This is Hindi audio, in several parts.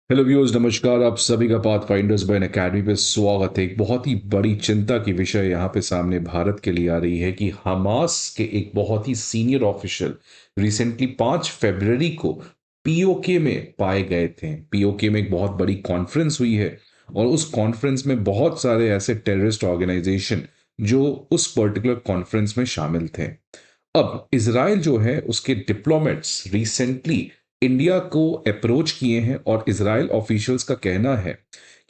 हेलो व्यूअर्स, नमस्कार। आप सभी का पाथ फाइंडर्स बाय एकेडमी पे स्वागत है। एक बहुत ही बड़ी चिंता की विषय यहाँ पे सामने भारत के लिए आ रही है कि हमास के एक बहुत ही सीनियर ऑफिशियल रिसेंटली 5 फरवरी को पीओके में पाए गए थे। पीओके में एक बहुत बड़ी कॉन्फ्रेंस हुई है और उस कॉन्फ्रेंस में बहुत सारे ऐसे टेररिस्ट ऑर्गेनाइजेशन जो उस पर्टिकुलर कॉन्फ्रेंस में शामिल थे। अब इसराइल जो है उसके डिप्लोमेट्स रिसेंटली इंडिया को अप्रोच किए हैं और इसराइल ऑफिशियल्स का कहना है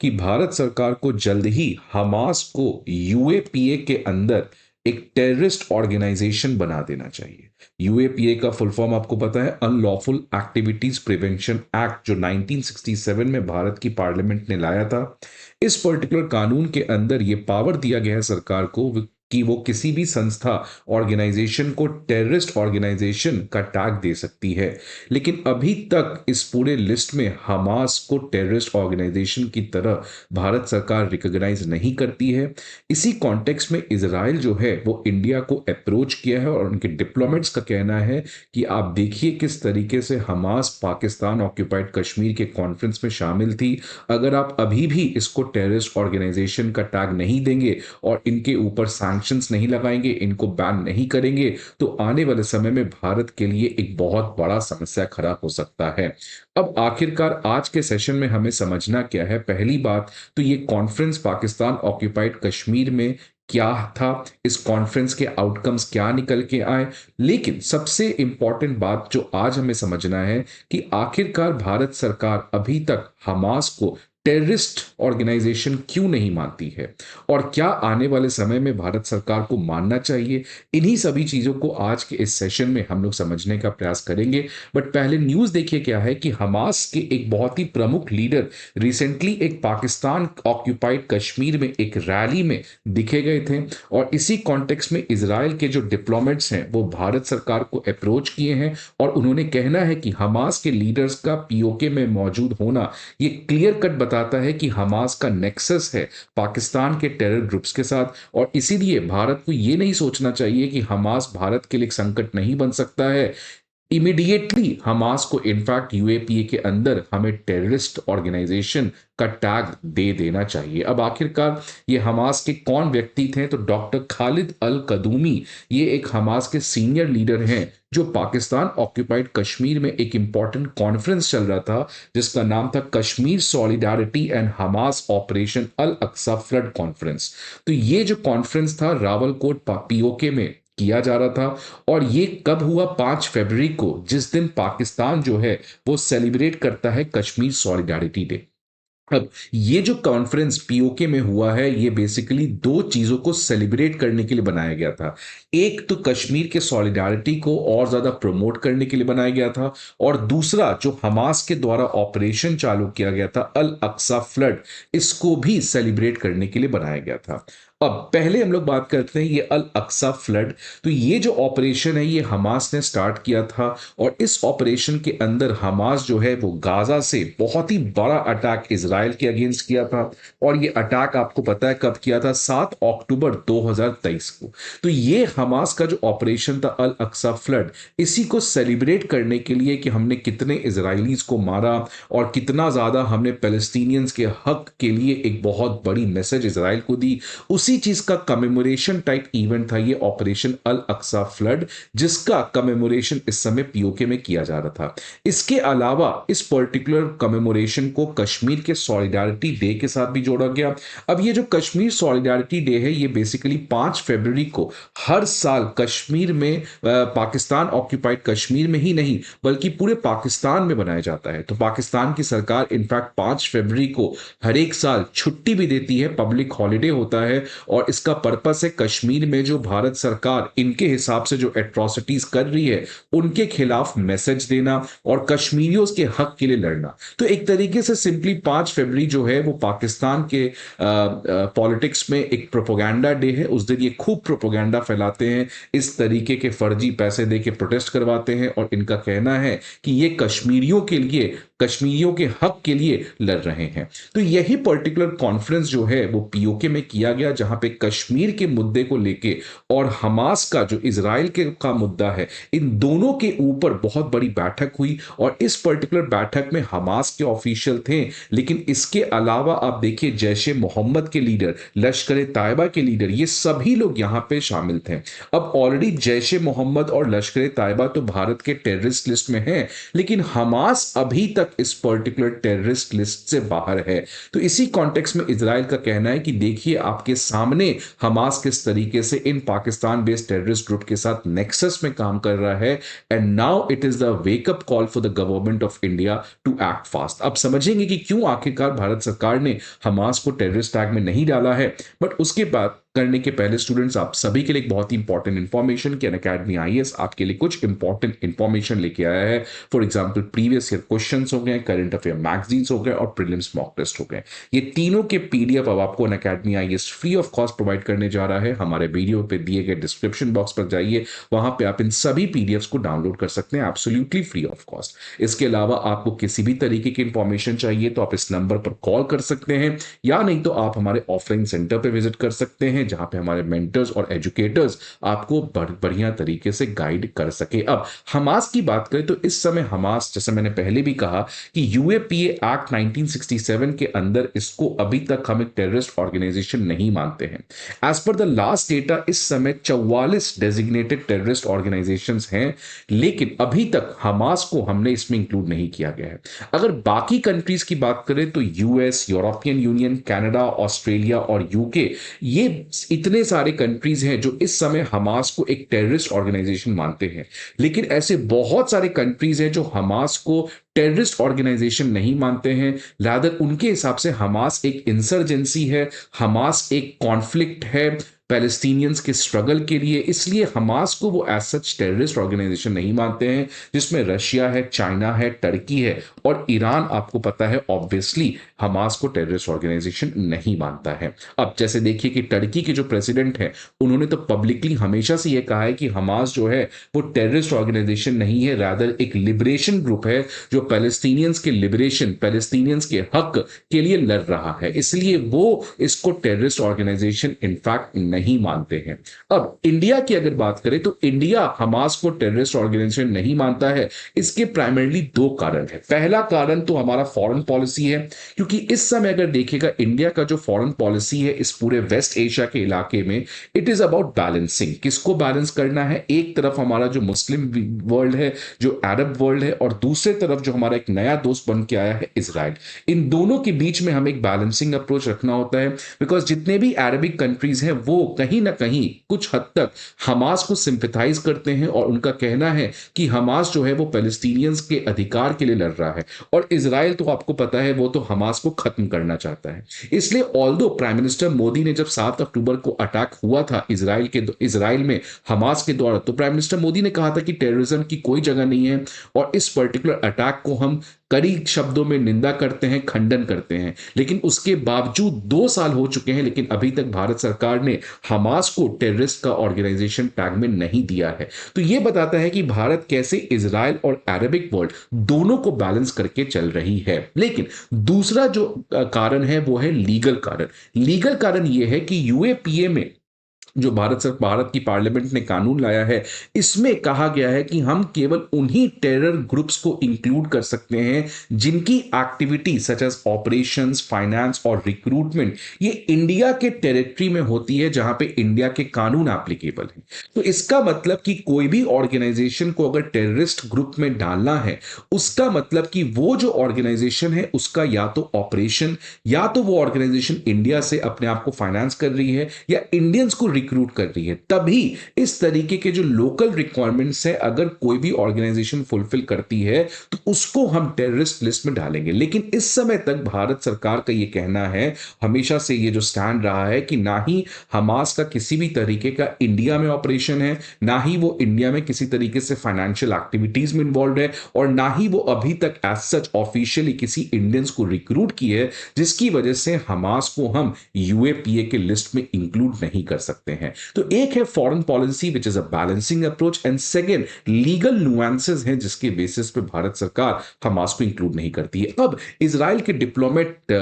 कि भारत सरकार को जल्द ही हमास को यूएपीए के अंदर एक टेररिस्ट ऑर्गेनाइजेशन बना देना चाहिए। यूएपीए का फुल फॉर्म आपको पता है, अनलॉफुल एक्टिविटीज प्रिवेंशन एक्ट, जो 1967 में भारत की पार्लियामेंट ने लाया था। इस पर्टिकुलर कानून के अंदर यह पावर दिया गया है सरकार को कि वो किसी भी संस्था ऑर्गेनाइजेशन को टेररिस्ट ऑर्गेनाइजेशन का टैग दे सकती है। लेकिन अभी तक इस पूरे लिस्ट में हमास को टेररिस्ट ऑर्गेनाइजेशन की तरह भारत सरकार रिकॉग्नाइज नहीं करती है। इसी कॉन्टेक्स्ट में इजराइल जो है वो इंडिया को अप्रोच किया है और उनके डिप्लोमेट्स का कहना है कि आप देखिए किस तरीके से हमास पाकिस्तान ऑक्यूपाइड कश्मीर के कॉन्फ्रेंस में शामिल थी। अगर आप अभी भी इसको टेररिस्ट ऑर्गेनाइजेशन का टैग नहीं देंगे और इनके ऊपर सैंक्शंस नहीं लगाएंगे, इनको बैन नहीं करेंगे, तो आने वाले समय में भारत के लिए एक बहुत बड़ा समस्या खड़ा हो सकता है। अब आखिरकार आज के सेशन में हमें समझना क्या है। पहली बात तो ये कॉन्फ्रेंस पाकिस्तान ऑक्यूपाइड कश्मीर में क्या था, इस कॉन्फ्रेंस के आउटकम्स क्या निकल के आए। लेकिन सबसे इंपॉर्टेंट बात जो आज हमें समझना है कि आखिरकार भारत सरकार अभी तक हमास को टेररिस्ट ऑर्गेनाइजेशन क्यों नहीं मानती है और क्या आने वाले समय में भारत सरकार को मानना चाहिए। इन्हीं सभी चीजों को आज के इस सेशन में हम लोग समझने का प्रयास करेंगे। बट पहले न्यूज देखिए क्या है कि हमास के एक बहुत ही प्रमुख लीडर रिसेंटली एक पाकिस्तान ऑक्यूपाइड कश्मीर में एक रैली में दिखे गए थे और इसी कॉन्टेक्स्ट में इसराइल के जो डिप्लोमेट्स हैं वो भारत सरकार को अप्रोच किए हैं और उन्होंने कहना है कि हमास के लीडर्स का पीओके में मौजूद होना ये क्लियर कट बताता है कि हमास का नेक्सस है पाकिस्तान के टेरर ग्रुप्स के साथ और इसीलिए भारत को यह नहीं सोचना चाहिए कि हमास भारत के लिए एक संकट नहीं बन सकता है। इमीडिएटली हमास को इनफैक्ट यूएपीए के अंदर हमें टेररिस्ट ऑर्गेनाइजेशन का टैग दे देना चाहिए। अब आखिरकार ये हमास के कौन व्यक्ति थे, तो डॉक्टर खालिद अल कदूमी ये एक हमास के सीनियर लीडर हैं जो पाकिस्तान ऑक्यूपाइड कश्मीर में एक इंपॉर्टेंट कॉन्फ्रेंस चल रहा था जिसका नाम था Kashmir solidarity and Hamas operation Al Aqsa flood conference. तो ये जो कॉन्फ्रेंस था रावलकोट पीओके में किया जा रहा था और ये कब हुआ, 5 फरवरी को, जिस दिन पाकिस्तान जो है वो सेलिब्रेट करता है कश्मीर सॉलिडारिटी डे। अब ये जो कॉन्फ्रेंस पीओके में हुआ है ये बेसिकली दो चीजों को सेलिब्रेट करने के लिए बनाया गया था। एक तो कश्मीर के सॉलिडारिटी को और ज्यादा प्रमोट करने के लिए बनाया गया था और दूसरा जो हमास के द्वारा ऑपरेशन चालू किया गया था अल अक्सा फ्लड, इसको भी सेलिब्रेट करने के लिए बनाया गया था। अब पहले हम लोग बात करते हैं ये अल अक्सा फ्लड। तो ये जो ऑपरेशन है ये हमास ने स्टार्ट किया था और इस ऑपरेशन के अंदर हमास जो है वो गाजा से बहुत ही बड़ा अटैक इजराइल के अगेंस्ट किया था और ये अटैक आपको पता है कब किया था, 7 अक्टूबर 2023 को। तो ये हमास का जो ऑपरेशन था अल अक्सा फ्लड, इसी को सेलिब्रेट करने के लिए कि हमने कितने इजरायलीज को मारा और कितना ज्यादा हमने पैलेस्टीनियंस के हक के लिए एक बहुत बड़ी मैसेज इजराइल को दी, उसी चीज का कमेमोरेशन टाइप इवेंट था ये ऑपरेशन अल अक्सा फ्लड, जिसका कमेमोरेशन इस समय पीओके में किया जा रहा था। इसके अलावा इस पर्टिकुलर कमेमोरेशन को कश्मीर के सॉलिडारिटी डे के साथ भी जोड़ा गया। अब ये जो कश्मीर सॉलिडारिटी डे है ये बेसिकली 5 फरवरी को हर साल कश्मीर में पाकिस्तान ऑक्यूपाइड कश्मीर में ही नहीं बल्कि पूरे पाकिस्तान में बनाया जाता है। तो पाकिस्तान की सरकार इनफैक्ट 5 फरवरी को हर एक साल छुट्टी भी देती है, पब्लिक हॉलिडे होता है और इसका पर्पस है कश्मीर में जो भारत सरकार इनके हिसाब से जो एट्रोसिटीज कर रही है उनके खिलाफ मैसेज देना और कश्मीरियों के हक के लिए लड़ना। तो एक तरीके से सिंपली 5 फरवरी जो है वो पाकिस्तान के पॉलिटिक्स में एक प्रोपोगंडा डे है। उस दिन ये खूब प्रोपोगंडा फैलाते हैं, इस तरीके के फर्जी पैसे दे के प्रोटेस्ट करवाते हैं और इनका कहना है कि ये कश्मीरियों के लिए कश्मीरियों के हक के लिए लड़ रहे हैं। तो यही पर्टिकुलर कॉन्फ्रेंस जो है वो पीओके में किया गया, जहां पे कश्मीर के मुद्दे को लेके और हमास का जो इजराइल के का मुद्दा है, इन दोनों के ऊपर बहुत बड़ी बैठक हुई। और इस पर्टिकुलर बैठक में हमास के ऑफिशियल थे, लेकिन इसके अलावा आप देखिए जैश ए मोहम्मद के लीडर, लश्कर ए तायबा के लीडर, ये सभी लोग यहां पे शामिल थे। अब ऑलरेडी जैश ए मोहम्मद और लश्कर ए तायबा तो भारत के टेररिस्ट लिस्ट में है, लेकिन हमास अभी तक इस पर्टिकुलर टेररिस्ट लिस्ट से बाहर है। तो इसी कॉन्टेक्स्ट में इजराइल का कहना है कि देखिए आपके सामने हमास किस तरीके से इन पाकिस्तान बेस्ड टेररिस्ट ग्रुप के साथ नेक्सस में काम कर रहा है, and now it is the wake up call for the government of India to act fast. अब समझेंगे कि क्यों आखिरकार भारत सरकार ने हमास को टेररिस्ट टैग में नहीं डाला है। बट उसके बाद करने के पहले स्टूडेंट्स, आप सभी के लिए एक बहुत ही इंपॉर्टेंट इंफॉर्मेशन कि अनअकैडमी आईएएस आपके लिए कुछ इंपॉर्टेंट इंफॉर्मेशन लेके आया है। For example previous year questions हो गए, करंट अफेयर मैगजीन्स हो गए और प्रीलिम्स मॉक टेस्ट हो गए। ये तीनों के पीडीएफ अब आपको Unacademy IAS free of cost provide करने जा रहा है। हमारे वीडियो पे दिए गए डिस्क्रिप्शन बॉक्स पर जाइए, वहां पे आप इन सभी पीडीएफ्स को डाउनलोड कर सकते हैं एब्सोल्युटली फ्री ऑफ कॉस्ट। इसके अलावा आपको किसी भी तरीके की इंफॉर्मेशन चाहिए तो आप इस नंबर पर कॉल कर सकते हैं, या नहीं तो आप हमारे ऑफलाइन सेंटर पे विजिट कर सकते हैं, जहां पे हमारे मेंटर्स और एजुकेटर्स आपको बढ़िया तरीके से गाइड कर सके। अब हमास की बात करें तो इस समय हमास, जैसे मैंने पहले भी कहा कि यूएपीए एक्ट 1967 के अंदर इसको अभी तक हम एक टेररिस्ट ऑर्गेनाइजेशन नहीं मानते हैं। As per the last data इस समय 44 डेजिग्नेटेड टेररिस्ट ऑर्गेनाइजेशंस हैं, लेकिन अभी तक हमास को हमने इसमें इंक्लूड नहीं किया गया है। अगर बाकी कंट्रीज की बात करें तो US, European union, Canada, Australia और यूके, ये इतने सारे कंट्रीज हैं जो इस समय हमास को एक टेररिस्ट ऑर्गेनाइजेशन मानते हैं। लेकिन ऐसे बहुत सारे कंट्रीज हैं जो हमास को टेररिस्ट ऑर्गेनाइजेशन नहीं मानते हैं। लादर उनके हिसाब से हमास एक इंसर्जेंसी है, हमास एक कॉन्फ्लिक्ट है पैलेस्टीनियंस के स्ट्रगल के लिए, इसलिए हमास को वो एज सच टेररिस्ट ऑर्गेनाइजेशन नहीं मानते हैं, जिसमें रशिया है, चाइना है, टर्की है और ईरान आपको पता है ऑब्वियसली हमास को टेररिस्ट ऑर्गेनाइजेशन नहीं मानता है। अब जैसे देखिए कि टर्की के जो प्रेसिडेंट हैं उन्होंने तो पब्लिकली हमेशा से ये कहा है कि हमास जो है वो टेररिस्ट ऑर्गेनाइजेशन नहीं है, रादर एक लिबरेशन ग्रुप है जो पैलेस्टीनियंस के लिबरेशन, पैलेस्टीनियंस के हक के लिए लड़ रहा है, इसलिए वो इसको टेररिस्ट ऑर्गेनाइजेशन इनफैक्ट नहीं मानते हैं। अब इंडिया की अगर बात करें तो इंडिया हमास को टेररिस्ट ऑर्गेनाइजेशन नहीं मानता है। इसके प्राइमरली दो कारण है। पहला कारण तो हमारा फॉरेन पॉलिसी है, क्योंकि इस समय अगर देखेगा इंडिया का जो फॉरेन पॉलिसी है इस पूरे वेस्ट एशिया के इलाके में, इट इज अबाउट बैलेंसिंग। किसको बैलेंस करना है? एक तरफ हमारा जो मुस्लिम वर्ल्ड है, जो अरब वर्ल्ड है, और दूसरे तरफ जो हमारा एक नया दोस्त बन के आया है इजराइल। इन दोनों के बीच में हमें एक बैलेंसिंग अप्रोच रखना होता है, बिकॉज जितने भी अरबिक कंट्रीज हैं वो कहीं ना कहीं कुछ हद तक हमास को सिंपैथाइज करते हैं और उनका कहना है कि हमास जो है वो पैलेस्टीनियंस के अधिकार के लिए लड़ रहा है, और इजराइल तो आपको पता है वो तो हमास को खत्म करना चाहता है। इसलिए ऑल्दो प्राइम मिनिस्टर मोदी ने जब 7 अक्टूबर को अटैक हुआ था इजराइल में हमास के द्वारा, तो प्राइम मिनिस्टर मोदी ने कहा था कि टेररिज्म की कोई जगह नहीं है, और इस पर्टिकुलर अटैक को हम कड़ी शब्दों में निंदा करते हैं, खंडन करते हैं। लेकिन उसके बावजूद 2 साल हो चुके हैं, लेकिन अभी तक भारत सरकार ने हमास को टेररिस्ट का ऑर्गेनाइजेशन टैग में नहीं दिया है। तो यह बताता है कि भारत कैसे इजराइल और अरबिक वर्ल्ड दोनों को बैलेंस करके चल रही है। लेकिन दूसरा जो कारण है वो है लीगल कारण। लीगल कारण यह है कि यूएपीए में जो भारत की पार्लियामेंट ने कानून लाया है, इसमें कहा गया है कि हम केवल उन्हीं टेरर ग्रुप्स को इंक्लूड कर सकते हैं जिनकी activity such as operations, finance और रिक्रूटमेंट ये इंडिया के टेरिटरी में होती है, जहां पे इंडिया के कानून एप्लीकेबल हैं। तो इसका मतलब कि कोई भी ऑर्गेनाइजेशन को अगर टेररिस्ट ग्रुप में डालना है, उसका मतलब कि वो जो ऑर्गेनाइजेशन है उसका या तो ऑपरेशन, या तो वो ऑर्गेनाइजेशन इंडिया से अपने आप को फाइनेंस कर रही है या इंडियंस को रिक्रूट कर रही है। तभी इस तरीके के जो लोकल रिक्वायरमेंट्स है अगर कोई भी ऑर्गेनाइजेशन फुलफिल करती है तो उसको हम टेररिस्ट लिस्ट में डालेंगे। लेकिन इस समय तक भारत सरकार का यह कहना है, हमेशा से ये जो स्टैंड रहा है कि ना ही हमास का किसी भी तरीके का इंडिया में ऑपरेशन है, ना ही वो इंडिया में किसी तरीके से फाइनेंशियल एक्टिविटीज में इन्वॉल्व है, और ना ही वो अभी तक एज सच ऑफिशियली किसी इंडियंस को रिक्रूट की है, जिसकी वजह से हमास को हम यूएपीए के लिस्ट में इंक्लूड नहीं कर सकते हैं। हैं। तो एक है foreign policy which is a balancing approach, and second legal nuances हैं जिसके बेसिस पे भारत सरकार हमास को इंक्लूड नहीं करती है। अब इजराइल के डिप्लोमेट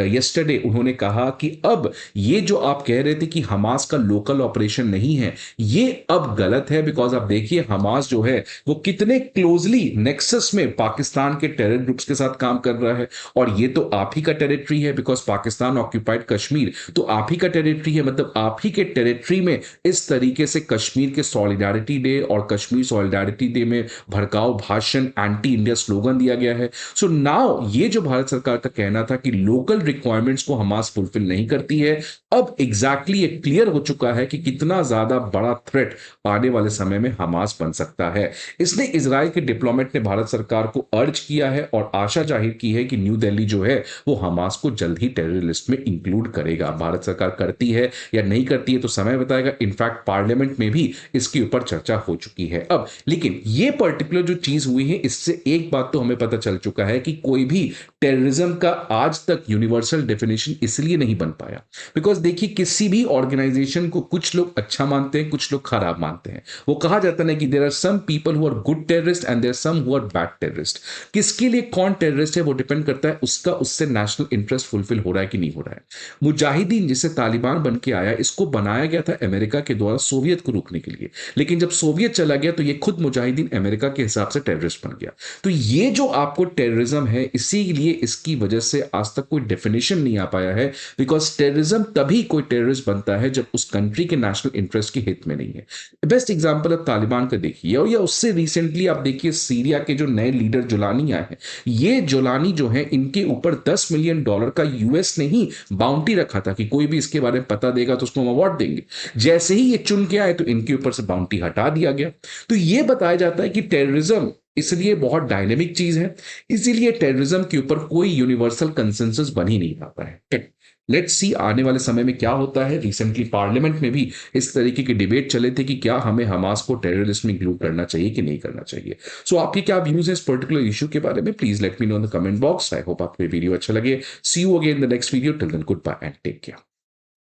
यस्टरडे उन्होंने कहा कि अब ये जो आप कह रहे थे कि हमास का लोकल ऑपरेशन नहीं है, ये अब गलत है, बिकॉज आप देखिए हमास जो है वो कितने क्लोजली नेक्सस में पाकिस्तान के टेरर ग्रुप्स के साथ काम कर रहा है, और ये तो आप ही का टेरिटरी है, बिकॉज पाकिस्तान ऑक्यूपाइड कश्मीर तो आप ही का टेरिटरी है, मतलब आप ही के टेरिटरी में इस तरीके से कश्मीर के सॉलिडारिटी डे और कश्मीर सॉलिडारिटी डे में भड़काऊ भाषण, एंटी इंडिया स्लोगन दिया गया है। सो नाउ ये जो भारत सरकार का कहना था कि लोकल रिक्वायरमेंट्स को हमास फुलफिल नहीं करती है, अब एग्जैक्टली ये क्लियर हो चुका है कि कितना ज्यादा बड़ा थ्रेट आने वाले समय में हमास बन सकता है। इसने इजराइल के डिप्लोमेट ने भारत सरकार को अर्ज किया है और आशा जाहिर की है कि न्यू दिल्ली जो है वो हमास को जल्द ही टेरर लिस्ट में इंक्लूड करेगा। भारत सरकार करती है या नहीं करती है तो समय बताएगा। इनफैक्ट पार्लियामेंट में भी इसके ऊपर चर्चा हो चुकी है। अब लेकिन ये पर्टिकुलर जो चीज हुई है, इससे एक बात तो हमें पता चल चुका है कि कोई भी टेररिज्म का आज तक यूनिवर्सल डेफिनेशन इसलिए नहीं बन पाया बिकॉज देखिए किसी भी ऑर्गेनाइजेशन को कुछ लोग अच्छा मानते हैं, कुछ लोग खराब मानते हैं। वो कहा जाता है कि there are some people who are good terrorist and there some who are bad terrorist. किसके लिए कौन टेररिस्ट है वो डिपेंड करता है उसका उससे नेशनल इंटरेस्ट फुलफिल हो रहा है कि नहीं हो रहा है। मुजाहिदीन जिसे तालिबान बन के आया, इसको बनाया गया था अमेरिका के द्वारा सोवियत को रोकने के लिए, लेकिन जब सोवियत चला गया तो ये खुद मुजाहिदीन अमेरिका के हिसाब से टेररिस्ट बन गया। तो ये जो आपको टेररिज्म है, इसीलिए इसकी वजह से आज तक कोई डेफिनेशन नहीं आ पाया है, बिकॉज टेररिज्म तभी कोई टेररिस्ट बनता है जब उस कंट्री के नेशनल इंटरेस्ट के हित में नहीं है। बेस्ट एग्जांपल अब तालिबान का देखिए, और या उससे रिसेंटली आप देखिए सीरिया के जो नए लीडर जुलानी आए हैं, ये जुलानी जो है इनके ऊपर $10 मिलियन का यूएस ने ही बाउंटी रखा था कि कोई भी इसके बारे में पता देगा तो उसको हम अवार्ड देंगे। जैसे ही ये चुन के आए तो इनके ऊपर से बाउंटी हटा दिया गया। तो ये बताया जाता है कि टेररिज्म इसलिए बहुत डायनेमिक चीज है, इसीलिए टेररिज्म के ऊपर कोई यूनिवर्सल कंसेंसस बन ही नहीं पाता है। लेट्स सी आने वाले समय में क्या होता है। रिसेंटली पार्लियामेंट में भी इस तरीके के डिबेट चले थे कि क्या हमें हमास को टेरर लिस्ट में इंक्लूड करना चाहिए कि नहीं करना चाहिए। सो आपके क्या व्यूज है इस पर्टिकुलर इशू के बारे में, please let me know in the comment box. I hope आपको वीडियो अच्छा लगे। See you again in the next video. Till then goodbye and take care.